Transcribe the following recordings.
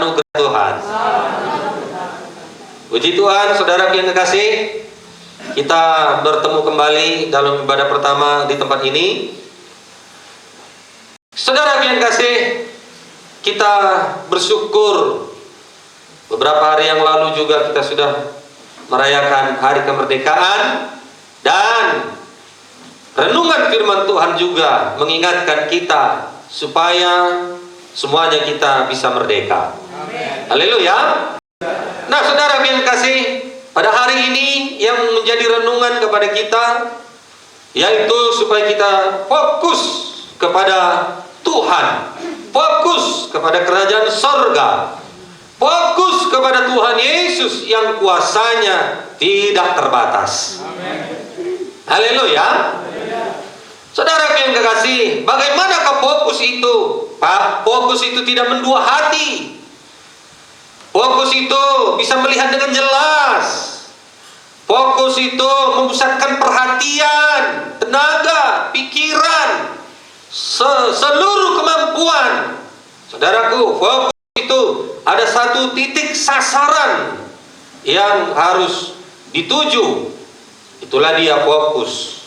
anugerah Tuhan. Puji Tuhan, saudara yang kekasih, kita bertemu kembali dalam ibadah pertama di tempat ini. Saudara yang kekasih, kita bersyukur beberapa hari yang lalu juga kita sudah merayakan hari kemerdekaan, dan renungan firman Tuhan juga mengingatkan kita supaya semuanya kita bisa merdeka. Haleluya. Nah, saudara yang kasih, pada hari ini yang menjadi renungan kepada kita yaitu supaya kita fokus kepada Tuhan, fokus kepada kerajaan sorga, fokus kepada Tuhan Yesus yang kuasanya tidak terbatas. Haleluya. Saudara yang kekasih, bagaimanakah fokus itu? Pak, fokus itu tidak mendua hati. Fokus itu bisa melihat dengan jelas. Fokus itu memusatkan perhatian, tenaga, pikiran, seluruh kemampuan. Saudaraku, fokus itu ada satu titik sasaran yang harus dituju. Itulah dia fokus.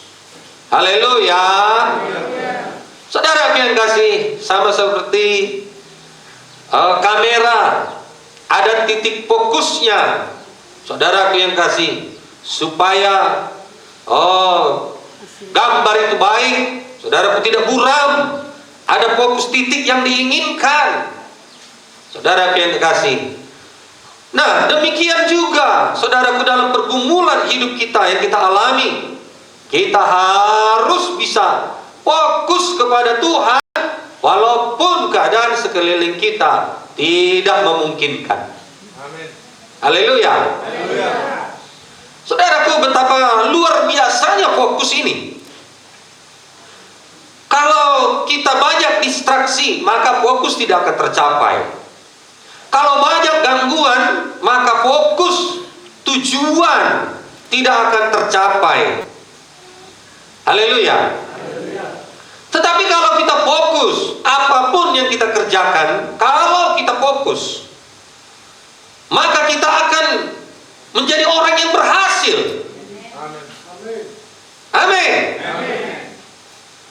Haleluya. Saudara yang kasih, sama seperti kamera, ada titik fokusnya. Saudara yang kasih, supaya gambar itu baik, saudaraku tidak buram, ada fokus titik yang diinginkan. Saudara yang kasih, nah demikian juga saudaraku dalam pergumulan hidup kita yang kita alami, kita harus bisa fokus kepada Tuhan walaupun keadaan sekeliling kita tidak memungkinkan. Amin. Haleluya. Saudaraku, betapa luar biasanya fokus ini. Kalau kita banyak distraksi, maka fokus tidak akan tercapai. Kalau banyak gangguan, maka fokus tujuan tidak akan tercapai. Haleluya. Tetapi kalau kita fokus, apapun yang kita kerjakan, kalau kita fokus, maka kita akan menjadi orang yang berhasil. Amin.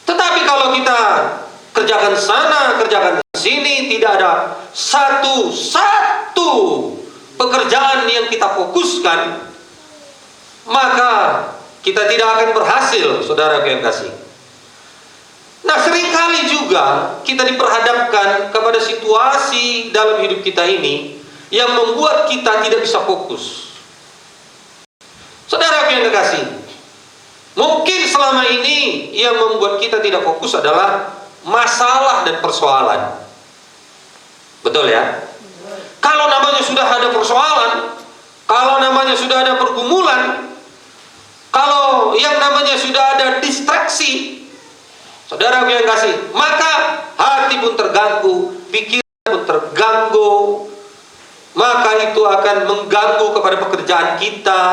Tetapi kalau kita kerjakan sana, kerjakan sini, tidak ada satu pekerjaan yang kita fokuskan, maka kita tidak akan berhasil, saudara yang kasih. Nah, seringkali juga kita diperhadapkan kepada situasi dalam hidup kita ini yang membuat kita tidak bisa fokus. Saudara yang kekasih, mungkin selama ini yang membuat kita tidak fokus adalah masalah dan persoalan. Betul ya? Kalau namanya sudah ada persoalan, kalau namanya sudah ada pergumulan, kalau yang namanya sudah ada distraksi, saudara yang kasih, maka hati pun terganggu, pikiran pun terganggu, maka itu akan mengganggu kepada pekerjaan kita.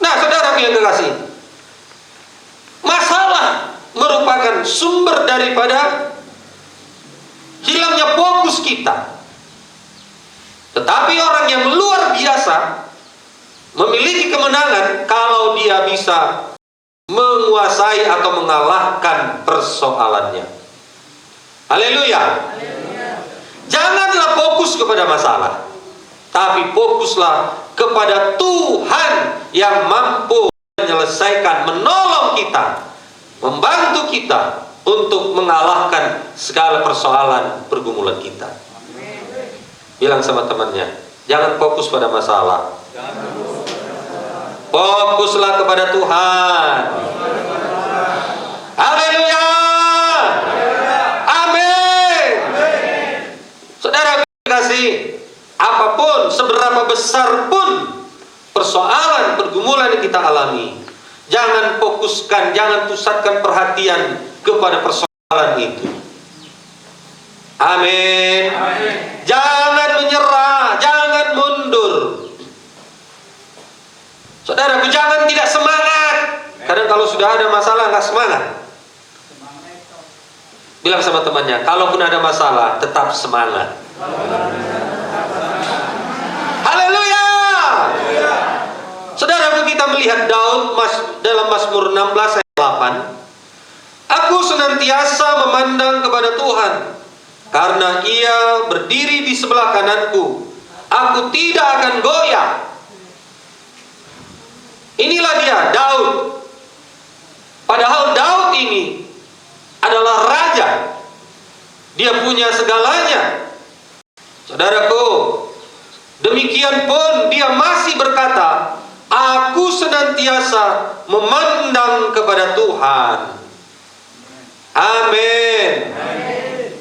Nah, saudara yang kasih, masalah merupakan sumber daripada hilangnya fokus kita. Tetapi orang yang luar biasa memiliki kemenangan kalau dia bisa menguasai atau mengalahkan persoalannya. Haleluya. Janganlah fokus kepada masalah, tapi fokuslah kepada Tuhan yang mampu menyelesaikan, menolong kita, membantu kita untuk mengalahkan segala persoalan pergumulan kita. Bilang sama temannya, jangan fokus pada masalah, fokuslah kepada Tuhan. Haleluya. Amin. Saudara kasih, apapun, seberapa besar pun persoalan pergumulan yang kita alami, jangan fokuskan, jangan pusatkan perhatian kepada persoalan itu. Amin. Jangan menyerah, jangan mundur. Saudaraku, jangan tidak semangat. Kadang kalau sudah ada masalah nggak semangat. Bilang sama temannya, kalaupun ada masalah, tetap semangat. Haleluya. Saudara, kita melihat Daud dalam Mazmur 16 ayat 8. Aku senantiasa memandang kepada Tuhan, karena Ia berdiri di sebelah kananku. Aku tidak akan goyah. Inilah dia, Daud. Padahal Daud ini adalah raja. Dia punya segalanya. Saudaraku, demikian pun dia masih berkata, aku senantiasa memandang kepada Tuhan. Amin.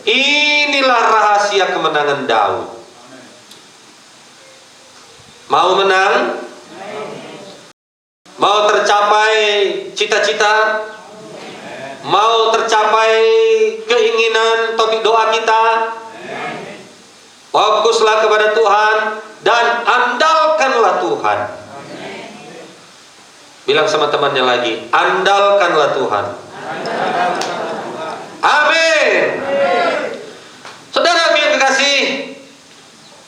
Inilah rahasia kemenangan Daud. Mau menang? Mau tercapai cita-cita? Mau tercapai keinginan topik doa kita? Fokuslah kepada Tuhan dan andalkanlah Tuhan. Bilang sama temannya lagi, andalkanlah Tuhan. Amin. Saudara yang kekasih,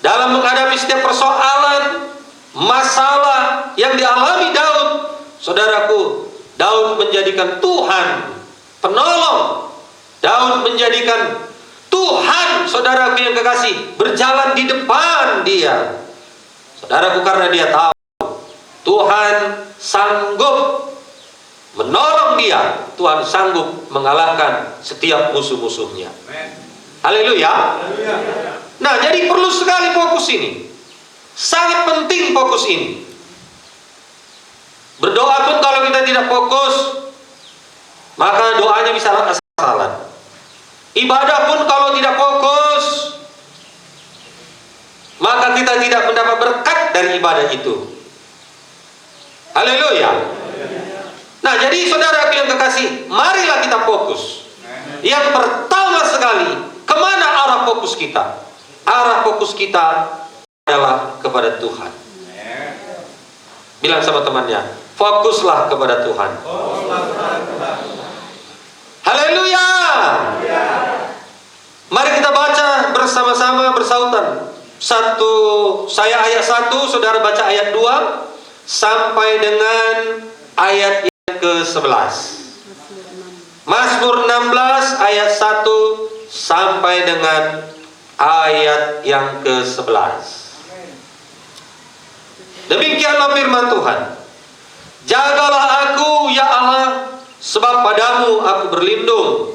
dalam menghadapi setiap persoalan, masalah yang dialami Daud, saudaraku, Daud menjadikan Tuhan penolong. Daud menjadikan Tuhan, saudaraku yang kekasih, berjalan di depan dia. Saudaraku, karena dia tahu Tuhan sanggup menolong dia, Tuhan sanggup mengalahkan setiap musuh-musuhnya. Haleluya. Nah, jadi perlu sekali fokus ini. Sangat penting fokus ini. Berdoa pun kalau kita tidak fokus, maka doanya bisa asal-asalan. Ibadah pun kalau tidak fokus, maka kita tidak mendapat berkat dari ibadah itu. Haleluya. Nah, jadi saudara yang kekasih, marilah kita fokus. Yang pertama sekali, kemana arah fokus kita? Arah fokus kita adalah kepada Tuhan. Bilang sama temannya, fokuslah kepada Tuhan. Haleluya. Mari kita baca bersama-sama bersautan. Saya ayat 1, saudara baca ayat 2 sampai dengan ayat yang ke-11. Mazmur 16 ayat 1 sampai dengan ayat yang ke-11. Demikianlah firman Tuhan. Jagalah aku, ya Allah, sebab padamu aku berlindung.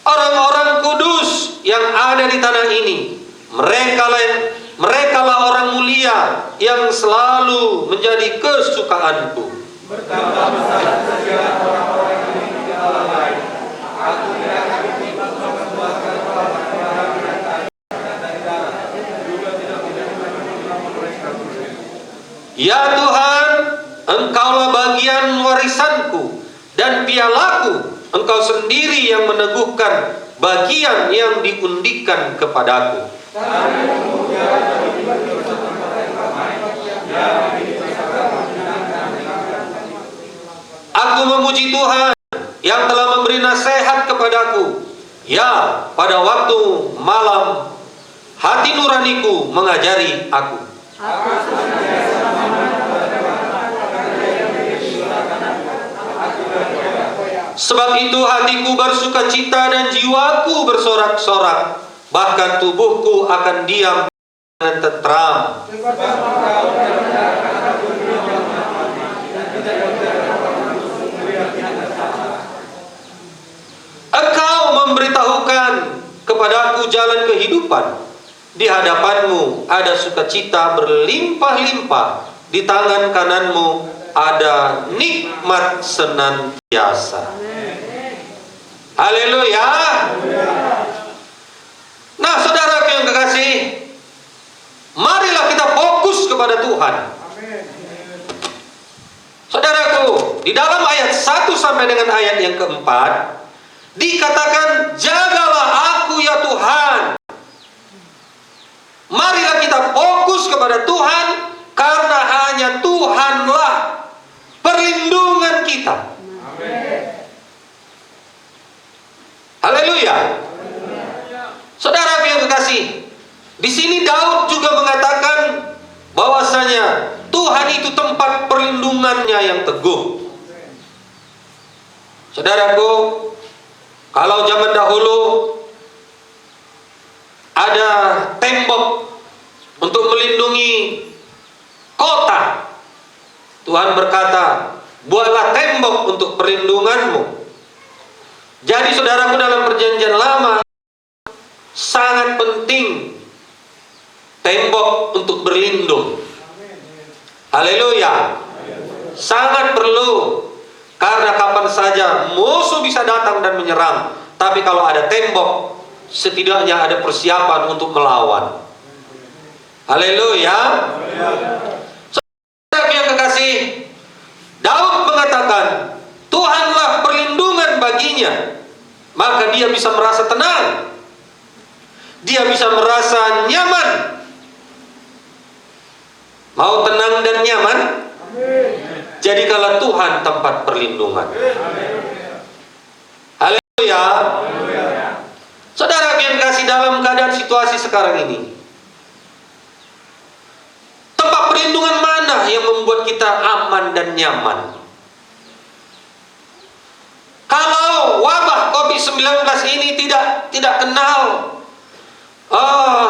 Orang-orang kudus yang ada di tanah ini, merekalah orang mulia yang selalu menjadi kesukaanku. Ya Tuhan, Engkaulah bagian warisanku dan pialaku. Engkau sendiri yang meneguhkan bagian yang diundikan kepadaku. Aku memuji Tuhan yang telah memberi nasihat kepadaku. Ya, pada waktu malam hati nuraniku mengajari aku. Sebab itu hatiku bersukacita dan jiwaku bersorak-sorak, bahkan tubuhku akan diam dan tentram. Engkau memberitahukan kepadaku jalan kehidupan. Di hadapanmu ada sukacita berlimpah-limpah. Di tangan kananmu ada nikmat senantiasa. Haleluya. Nah, saudara yang kekasih, marilah kita fokus kepada Tuhan. Saudaraku, di dalam ayat 1 sampai dengan ayat yang keempat dikatakan, jagalah aku ya Tuhan. Marilah kita fokus kepada Tuhan, karena hanya Tuhanlah kita. Haleluya. Saudara yang kekasih, di sini Daud juga mengatakan bahwasanya Tuhan itu tempat perlindungannya yang teguh. Saudaraku, kalau zaman dahulu ada tembok untuk melindungi kota, Tuhan berkata, buatlah tembok untuk perlindunganmu. Jadi saudaraku, dalam perjanjian lama sangat penting tembok untuk berlindung. Haleluya. Sangat perlu, karena kapan saja musuh bisa datang dan menyerang. Tapi kalau ada tembok, setidaknya ada persiapan untuk melawan. Haleluya. Saudara yang kekasih, Daud mengatakan Tuhanlah perlindungan baginya, maka dia bisa merasa tenang, dia bisa merasa nyaman. Mau tenang dan nyaman? Jadikanlah Tuhan tempat perlindungan. Haleluya. Saudara yang kasih, dalam keadaan situasi sekarang ini, tempat perlindungan mana yang membuat kita aman dan nyaman? Kalau wabah COVID-19 ini tidak kenal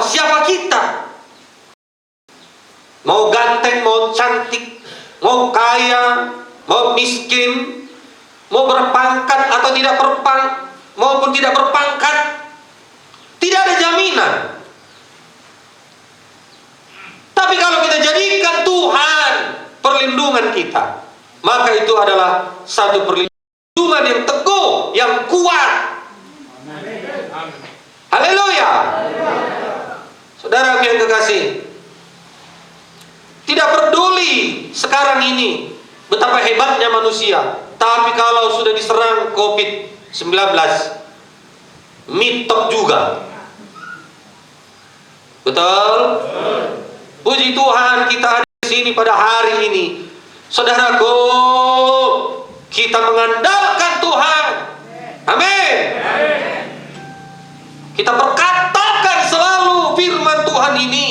siapa kita, mau ganteng, mau cantik, mau kaya, mau miskin, mau berpangkat atau tidak maupun tidak berpangkat, tidak ada jaminan. Tapi kalau kita jadikan Tuhan perlindungan kita, maka itu adalah satu perlindungan yang teguh, yang kuat. Haleluya. Saudara yang kekasih, tidak peduli sekarang ini betapa hebatnya manusia, tapi kalau sudah diserang COVID-19, mitok juga. Betul? Puji Tuhan, kita ada di sini pada hari ini. Saudaraku, kita mengandalkan Tuhan. Amin. Kita perkatakan selalu firman Tuhan ini.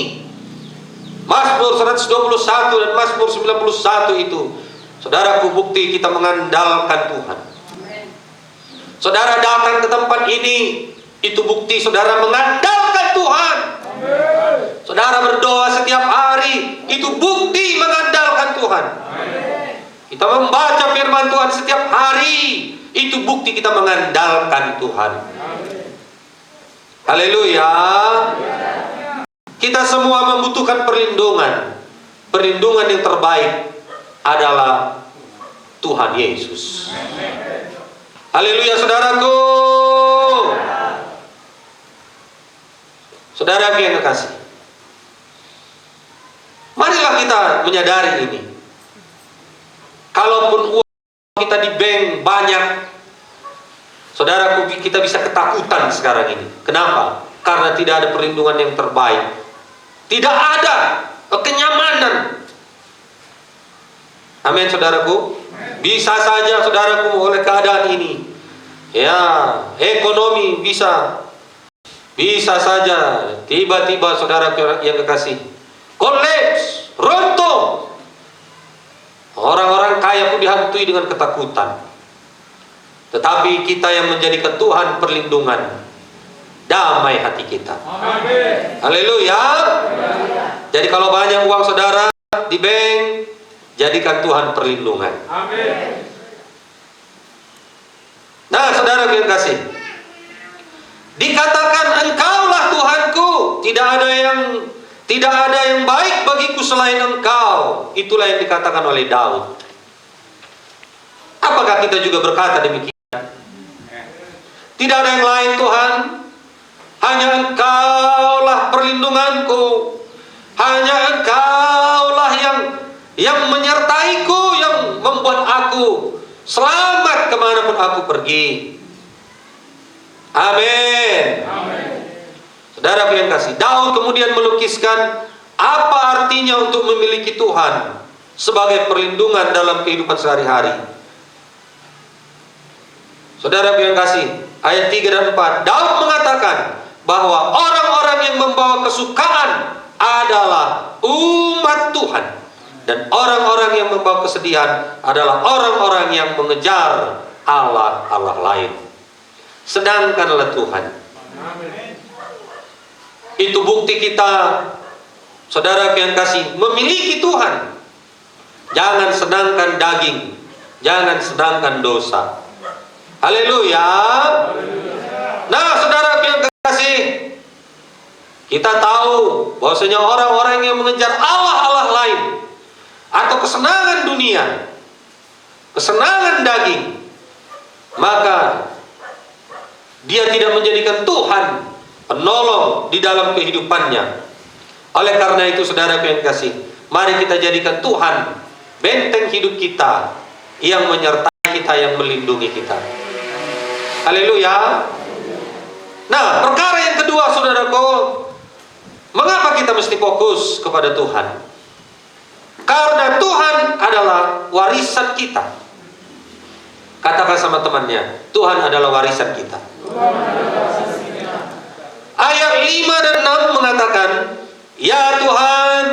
Mazmur 121 dan Mazmur 91 itu, saudaraku, bukti kita mengandalkan Tuhan. Saudara datang ke tempat ini, itu bukti saudara mengandalkan Tuhan. Saudara berdoa setiap hari, itu bukti mengandalkan Tuhan. Kita membaca firman Tuhan setiap hari, itu bukti kita mengandalkan Tuhan. Haleluya. Kita semua membutuhkan perlindungan. Perlindungan yang terbaik adalah Tuhan Yesus. Haleluya, saudaraku. Saudara yang kekasih, marilah kita menyadari ini. Kalaupun uang kita di bank banyak, saudaraku, kita bisa ketakutan sekarang ini. Kenapa? Karena tidak ada perlindungan yang terbaik. Tidak ada kenyamanan. Amin, saudaraku. Bisa saja, saudaraku, oleh keadaan ini, ya, ekonomi bisa saja tiba-tiba, saudara yang kekasih, kolaps, runtuh. Orang-orang kaya pun dihantui dengan ketakutan. Tetapi kita yang menjadikan Tuhan perlindungan, damai hati kita. Amin. Haleluya. Jadi kalau banyak uang saudara di bank, jadikan Tuhan perlindungan. Amin. Nah, saudara yang kasih, dikatakan engkaulah Tuhanku, tidak ada yang baik bagiku selain engkau. Itulah yang dikatakan oleh Daud. Apakah kita juga berkata demikian? Tidak ada yang lain Tuhan, hanya engkaulah perlindunganku, hanya engkaulah yang menyertaiku, yang membuat aku selamat kemanapun aku pergi. Amin. Saudara yang kasih, Daud kemudian melukiskan apa artinya untuk memiliki Tuhan sebagai perlindungan dalam kehidupan sehari-hari. Saudara yang kasih, ayat 3 dan 4, Daud mengatakan bahwa orang-orang yang membawa kesukaan adalah umat Tuhan, dan orang-orang yang membawa kesedihan adalah orang-orang yang mengejar Allah lain. Sedangkanlah Tuhan. Itu bukti kita, saudara yang kasih, memiliki Tuhan. Jangan senangkan daging, jangan senangkan dosa. Haleluya. Nah, saudara yang kasih, kita tahu bahwasanya orang-orang yang mengejar Allah lain atau kesenangan dunia, kesenangan daging, maka dia tidak menjadikan Tuhan penolong di dalam kehidupannya. Oleh karena itu, saudara yang kasih, mari kita jadikan Tuhan benteng hidup kita, yang menyertai kita, yang melindungi kita. Haleluya. Nah, perkara yang kedua, saudaraku, mengapa kita mesti fokus kepada Tuhan? Karena Tuhan adalah warisan kita. Katakan sama temannya, Tuhan adalah warisan kita. Ayat 5 dan 6 mengatakan, Ya Tuhan,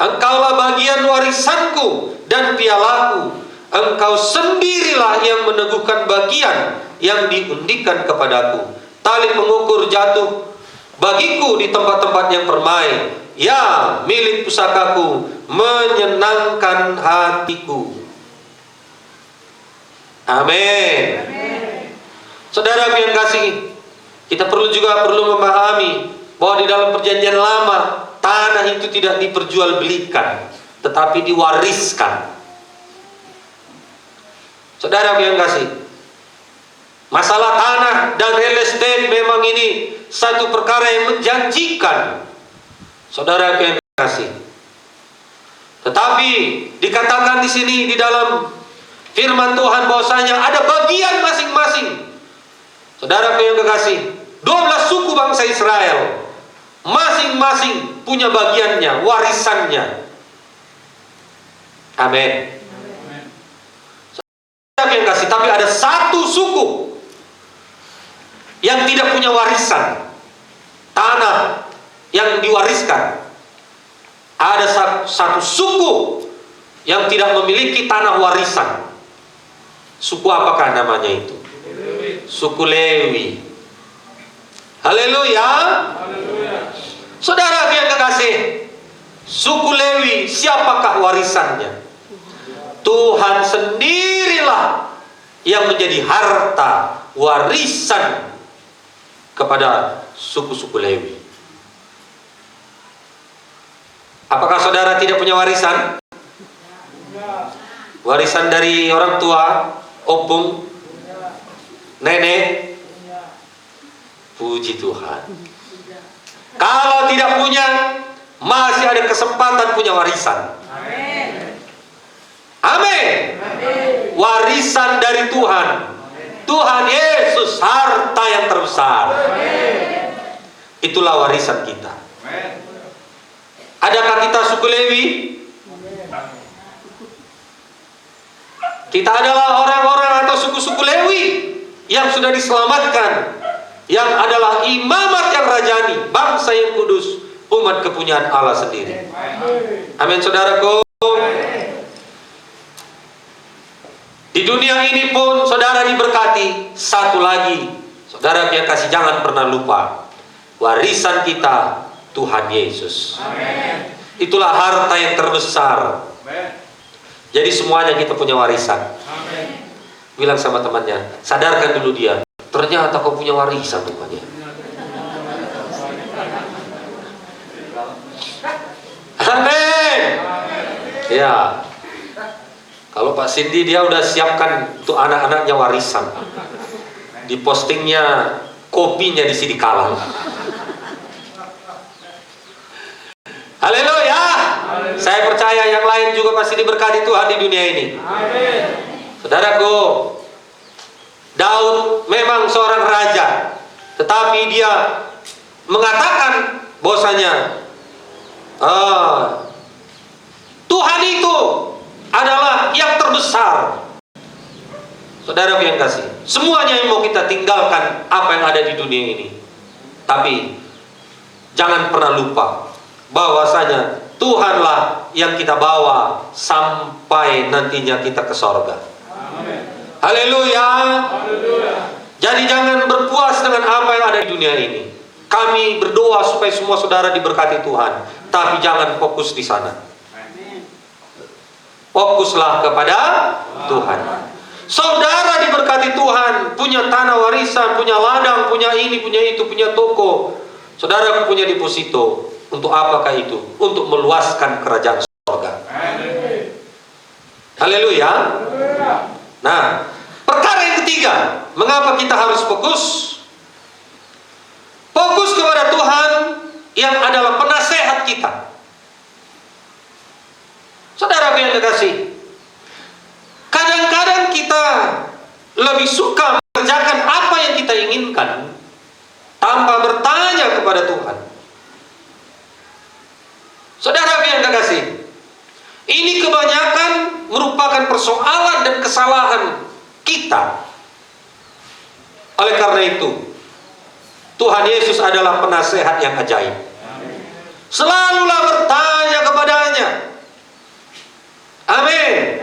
Engkaulah bagian warisanku dan pialaku. Engkau sendirilah yang meneguhkan bagian yang diundikan kepadaku. Tali pengukur jatuh bagiku di tempat-tempat yang permai. Ya, milik pusakaku, menyenangkan hatiku. Amin. Saudara yang kasih, kita perlu memahami bahwa di dalam perjanjian lama, tanah itu tidak diperjualbelikan, tetapi diwariskan. Saudara yang kasih, masalah tanah dan real estate memang ini satu perkara yang menjanjikan, saudara yang kasih. Tetapi dikatakan di sini di dalam firman Tuhan bahwasanya ada bagian masing-masing. Saudara yang kekasih, 12 suku bangsa Israel masing-masing punya bagiannya, warisannya. Amin. Saudara yang kasih, tapi ada satu suku yang tidak punya warisan tanah yang diwariskan. Ada satu suku yang tidak memiliki tanah warisan. Suku apakah namanya itu? Suku Lewi. Haleluya. Saudara yang kekasih, suku Lewi, siapakah warisannya? Tuhan sendirilah yang menjadi harta warisan kepada suku-suku Lewi. Apakah saudara tidak punya warisan? Warisan dari orang tua, opung, nenek? Puji Tuhan. Kalau tidak punya, masih ada kesempatan punya warisan. Amin. Warisan dari Tuhan. Tuhan Yesus, harta yang terbesar. Itulah warisan kita. Adakah kita suku Lewi? Kita adalah orang-orang atau suku-suku Lewi yang sudah diselamatkan, yang adalah imamat yang rajani, bangsa yang kudus, umat kepunyaan Allah sendiri. Amin, saudaraku. Di dunia ini pun saudara diberkati. Satu lagi, saudara yang kasih, jangan pernah lupa warisan kita Tuhan Yesus. Amen. Itulah harta yang terbesar. Amen. Jadi semuanya kita punya warisan. Amen. Bilang sama temannya, sadarkan dulu dia, ternyata kau punya warisan rupanya. Amin. Ya. Kalau Pak Cindy, dia udah siapkan untuk anak-anaknya warisan. Di postingnya kopinya di sini kalah. Haleluya. Saya percaya yang lain juga pasti diberkati Tuhan di dunia ini. Amin. Saudaraku, Daud memang seorang raja, tetapi dia mengatakan bahwasanya Tuhan itu adalah yang terbesar. Saudara yang kasih, semuanya yang mau kita tinggalkan apa yang ada di dunia ini. Tapi jangan pernah lupa bahwasanya Tuhanlah yang kita bawa sampai nantinya kita ke sorga. Haleluya. Jadi jangan berpuas dengan apa yang ada di dunia ini. Kami berdoa supaya semua saudara diberkati Tuhan, tapi jangan fokus di sana. Fokuslah kepada Tuhan. Saudara diberkati Tuhan, punya tanah warisan, punya ladang, punya ini, punya itu, punya toko. Saudara punya deposito. Untuk apakah itu? Untuk meluaskan kerajaan surga. Haleluya. Nah, perkara yang ketiga, mengapa kita harus fokus? Fokus kepada Tuhan yang adalah penasehat kita. Saudara yang kekasih, kadang-kadang kita lebih suka mengerjakan apa yang kita inginkan tanpa bertanya kepada Tuhan. Saudara yang kekasih, ini kebanyakan merupakan persoalan dan kesalahan kita. Oleh karena itu, Tuhan Yesus adalah penasehat yang ajaib. Selalulah bertanya kepadanya. Amin.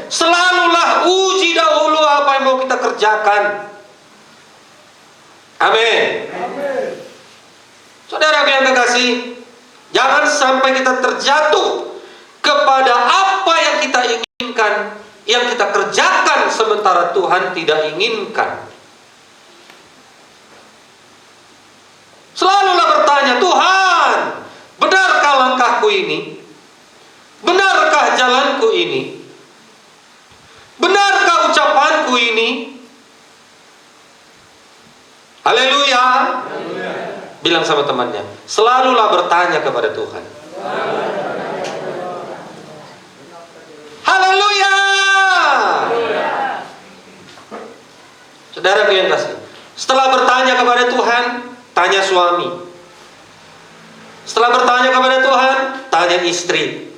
Selalulah uji dahulu apa yang mau kita kerjakan. Amin. Saudara yang kekasih, jangan sampai kita terjatuh kepada apa yang kita inginkan, yang kita kerjakan sementara Tuhan tidak inginkan. Selalulah bertanya, Tuhan, benarkah langkahku ini? Benarkah jalanku ini? Benarkah ucapanku ini? Haleluya. Bilang sama temannya, selalulah bertanya kepada Tuhan. Haleluya. Saudara yang kasih, setelah bertanya kepada Tuhan, tanya suami. Setelah bertanya kepada Tuhan, tanya istri.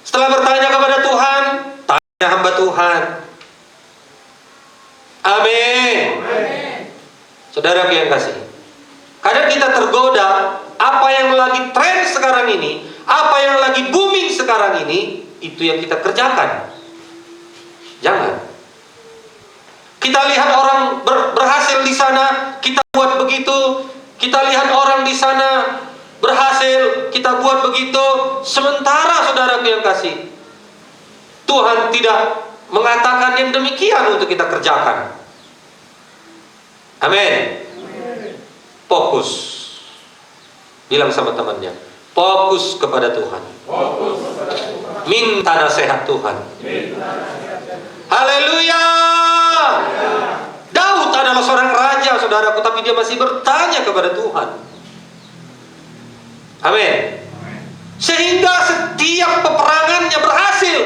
Setelah bertanya kepada Tuhan, tanya hamba Tuhan. Amin. Saudara yang kasih, kadang kita tergoda apa yang lagi tren sekarang ini, apa yang lagi booming sekarang ini, itu yang kita kerjakan. Jangan. Kita lihat orang berhasil di sana, kita buat begitu. Kita lihat orang di sana berhasil, kita buat begitu. Sementara saudara yang kasih, Tuhan tidak mengatakan yang demikian untuk kita kerjakan. Amin. Fokus. Bilang sama temannya, fokus kepada Tuhan. Minta nasihat Tuhan. Haleluya. Daud adalah seorang raja, saudaraku, tapi dia masih bertanya kepada Tuhan. Amin. Sehingga setiap peperangannya berhasil,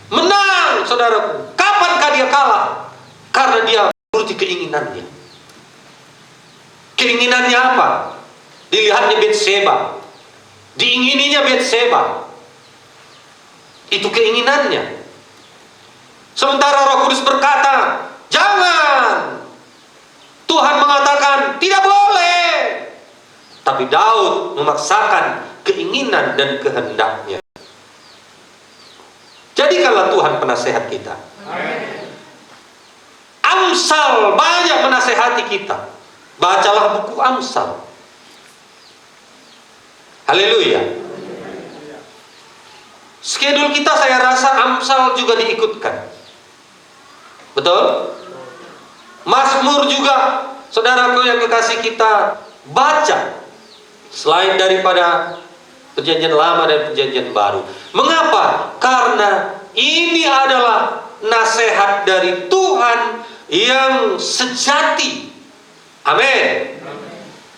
menang, saudaraku. Kapankah dia kalah? Karena dia menuruti keinginannya. Keinginannya apa? Dilihatnya Betseba, diingininya Betseba. Itu keinginannya. Sementara Roh Kudus berkata, jangan. Tuhan mengatakan, tidak boleh. Tapi Daud memaksakan keinginan dan kehendaknya. Jadikanlah Tuhan penasehat kita. Amsal banyak menasehati kita. Bacalah buku Amsal. Haleluya. Skedul kita saya rasa Amsal juga diikutkan. Betul? Mazmur juga, saudaraku yang kekasih, kita baca selain daripada perjanjian lama dan perjanjian baru. Mengapa? Karena ini adalah nasihat dari Tuhan yang sejati. Amin.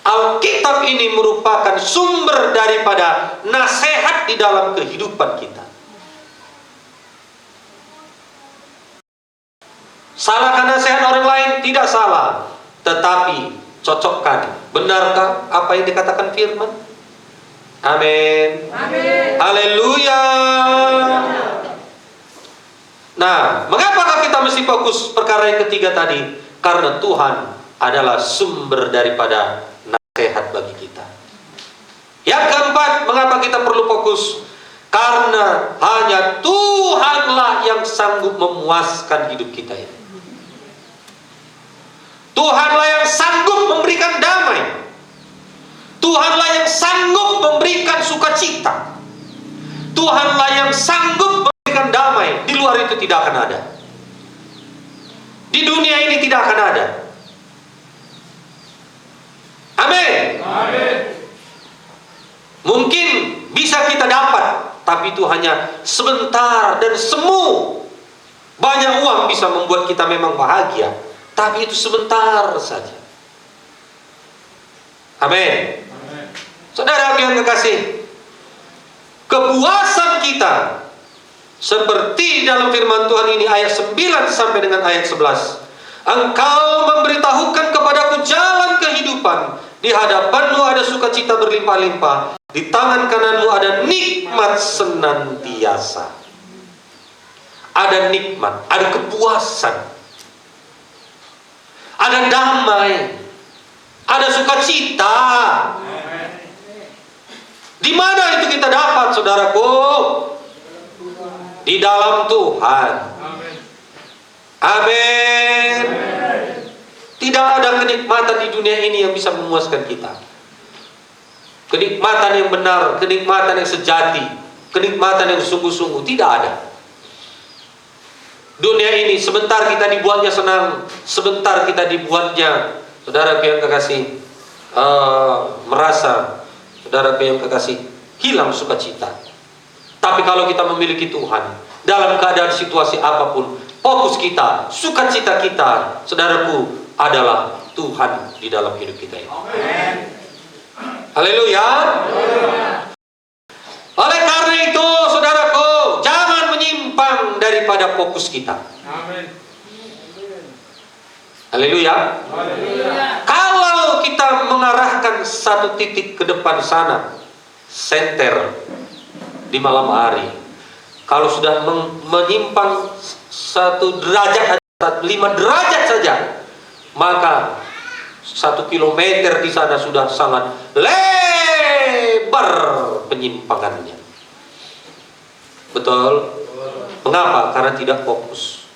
Alkitab ini merupakan sumber daripada nasihat di dalam kehidupan kita. Salahkan nasihat orang lain? Tidak salah. Tetapi cocokkan, benarkah apa yang dikatakan firman? Amin. Haleluya. Nah, mengapa masih fokus perkara yang ketiga tadi? Karena Tuhan adalah sumber daripada nasihat bagi kita. Yang keempat, mengapa kita perlu fokus? Karena hanya Tuhanlah yang sanggup memuaskan hidup kita ini. Tuhanlah yang sanggup memberikan damai. Tuhanlah yang sanggup memberikan sukacita. Tuhanlah yang sanggup memberikan damai. Di luar itu tidak akan ada. Di dunia ini tidak akan ada. Amin. Amin. Mungkin bisa kita dapat, tapi itu hanya sebentar dan semu. Banyak uang bisa membuat kita memang bahagia, tapi itu sebentar saja. Amin. Saudara yang kekasih, kepuasan kita seperti dalam firman Tuhan ini ayat 9 sampai dengan ayat 11. Engkau memberitahukan kepadaku jalan kehidupan. Di hadapanmu ada sukacita berlimpah-limpah. Di tangan kananmu ada nikmat senantiasa. Ada nikmat, ada kepuasan, ada damai, ada sukacita. Di mana itu kita dapat, saudaraku? Di dalam Tuhan. Amin. Tidak ada kenikmatan di dunia ini yang bisa memuaskan kita. Kenikmatan yang benar, kenikmatan yang sejati, kenikmatan yang sungguh-sungguh, tidak ada. Dunia ini sebentar kita dibuatnya senang, sebentar kita dibuatnya, saudara yang kekasih, merasa, saudara yang kekasih, hilang sukacita. Tapi kalau kita memiliki Tuhan, dalam keadaan situasi apapun, fokus kita, sukacita kita, saudaraku, adalah Tuhan di dalam hidup kita ini. Amin. Haleluya. Oleh karena itu, saudaraku, jangan menyimpang daripada fokus kita. Amin. Haleluya. Kalau kita mengarahkan satu titik ke depan sana, senter di malam hari, kalau sudah menyimpang 1 derajat, 5 derajat saja, maka 1 kilometer di sana sudah sangat lebar penyimpangannya. Betul? Mengapa? Karena tidak fokus.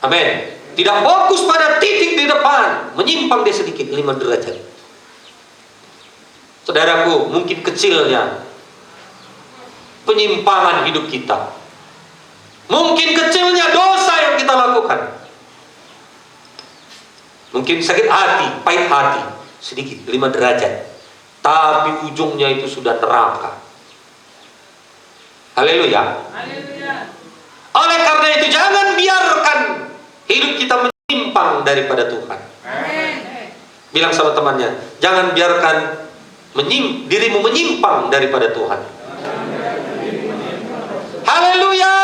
Amin. Tidak fokus pada titik di depan, menyimpang dia sedikit 5 derajat. Saudaraku, mungkin kecilnya penyimpangan hidup kita, mungkin kecilnya dosa yang kita lakukan, mungkin sakit hati, pahit hati, sedikit 5 derajat, tapi ujungnya itu sudah neraka. Haleluya. Oleh karena itu, jangan biarkan hidup kita menyimpang daripada Tuhan. Bilang sama temannya, jangan biarkan dirimu menyimpang daripada Tuhan. Haleluya.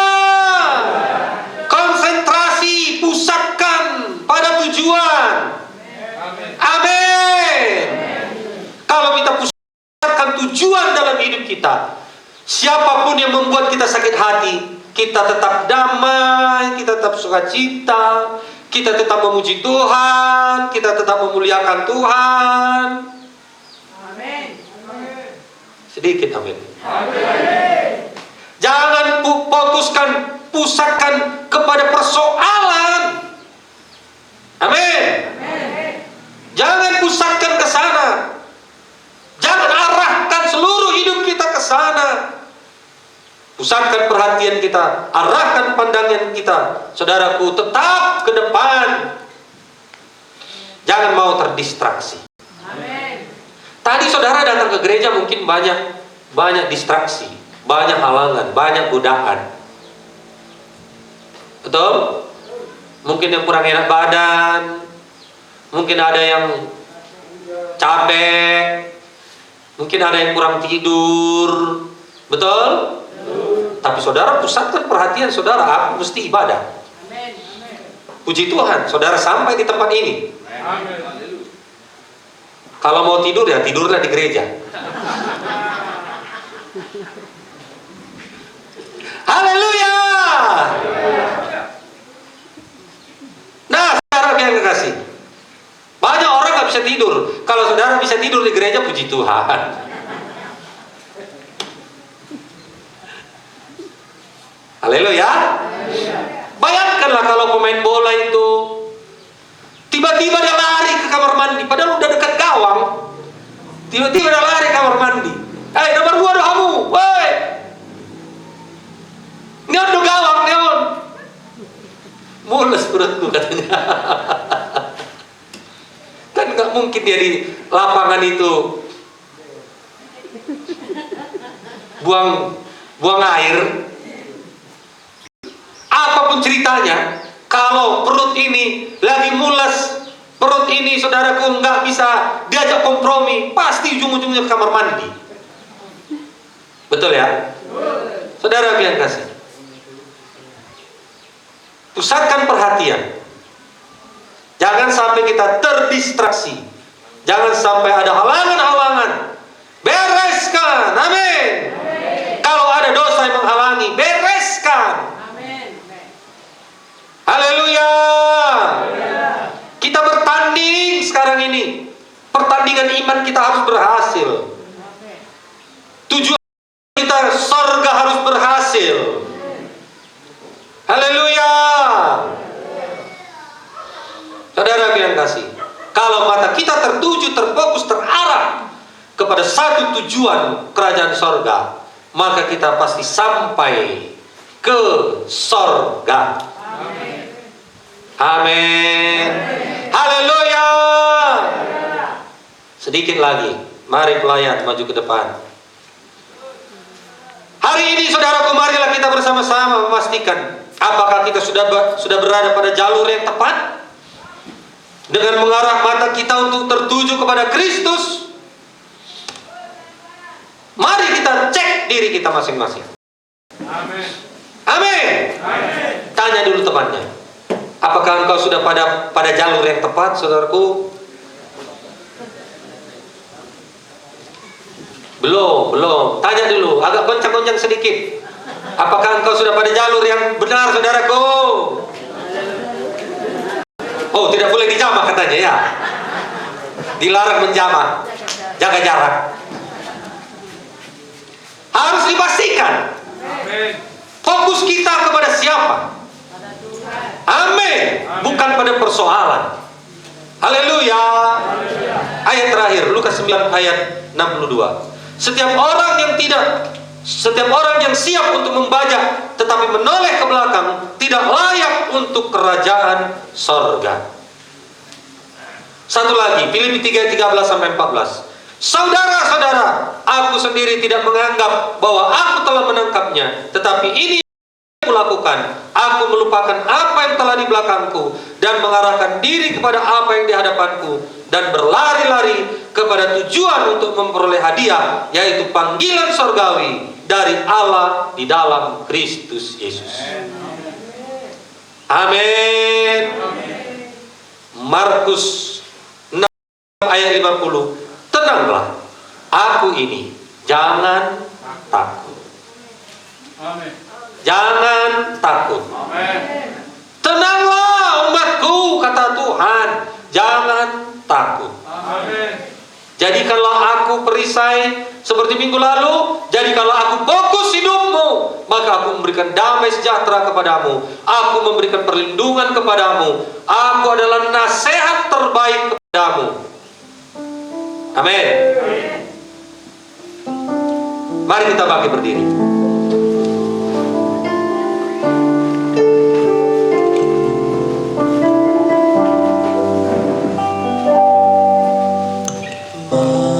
Konsentrasi, pusatkan pada tujuan. Amin. Kalau kita pusatkan tujuan dalam hidup kita, siapapun yang membuat kita sakit hati, kita tetap damai, kita tetap sukacita, kita tetap memuji Tuhan, kita tetap memuliakan Tuhan. Amin. Sedikit amin. Jangan fokuskan, pusatkan kepada persoalan. Amin. Jangan pusatkan ke sana. Jangan arahkan seluruh hidup kita ke sana. Pusatkan perhatian kita, arahkan pandangan kita, saudaraku, tetap ke depan. Jangan mau terdistraksi. Amin. Tadi saudara datang ke gereja mungkin banyak distraksi, banyak halangan, banyak godaan. Betul? Mungkin yang kurang enak badan, mungkin ada yang capek, mungkin ada yang kurang tidur. Betul? Tapi saudara pusatkan perhatian saudara, aku mesti ibadah. Puji Tuhan, saudara sampai di tempat ini. Kalau mau tidur ya tidurlah di gereja. Haleluya. puji Tuhan. Haleluya. Bayangkanlah kalau pemain bola itu tiba-tiba dia lari ke kamar mandi, padahal udah dekat gawang. Tiba-tiba dia lari ke kamar mandi. Nomor 2 kamu, woi. Neon do gawang, neon. Mules perutku katanya. Kan nggak mungkin dia di lapangan itu buang air. Apapun ceritanya, kalau perut ini lagi mules, perut ini saudaraku nggak bisa diajak kompromi, pasti ujung-ujungnya ke kamar mandi. Betul ya? Saudara yang kasih, pusatkan perhatian. Jangan sampai kita terdistraksi. Jangan sampai ada halangan-halangan. Bereskan, amin. Kalau ada dosa yang menghalangi, bereskan. Haleluya. Kita bertanding sekarang ini. Pertandingan iman kita harus berhasil. Tujuan kita surga harus berhasil. Haleluya. Saudara yang kasih, kalau mata kita tertuju, terfokus, terarah kepada satu tujuan kerajaan surga, maka kita pasti sampai ke surga. Amin. Haleluya. Sedikit lagi, mari pelayan maju ke depan. Hari ini saudaraku, marilah kita bersama-sama memastikan apakah kita sudah berada pada jalur yang tepat dengan mengarah mata kita untuk tertuju kepada Kristus. Mari kita cek diri kita masing-masing. Amin. Amin. Tanya dulu temannya, apakah engkau sudah pada jalur yang tepat, saudaraku? Belum. Tanya dulu, agak goncang-goncang sedikit. Apakah engkau sudah pada jalur yang benar, saudaraku? Oh, tidak boleh dijamah katanya ya. Dilarang menjamah. Jaga jarak. Harus dipastikan. Fokus kita kepada siapa? Amin. Bukan pada persoalan. Haleluya. Ayat terakhir, Lukas 9 ayat 62. Setiap orang yang siap untuk membajak tetapi menoleh ke belakang tidak layak untuk kerajaan sorga. Satu lagi, Filipi 3:13-14. Saudara-saudara, aku sendiri tidak menganggap bahwa aku telah menangkapnya, tetapi ini yang aku lakukan. Aku melupakan apa yang telah di belakangku dan mengarahkan diri kepada apa yang di hadapanku, dan berlari-lari kepada tujuan untuk memperoleh hadiah, yaitu panggilan sorgawi dari Allah di dalam Kristus Yesus. Amin. Markus 6 ayat 50. Tenanglah, aku ini, jangan takut. Amin. Jangan takut. Amin. Tenanglah umatku, kata Tuhan, jangan takut. Amin. Jadikanlah aku perisai seperti minggu lalu. Jadikanlah aku fokus hidupmu, maka aku memberikan damai sejahtera kepadamu. Aku memberikan perlindungan kepadamu. Aku adalah nasihat terbaik kepadamu. Amin. Mari kita bangkit berdiri.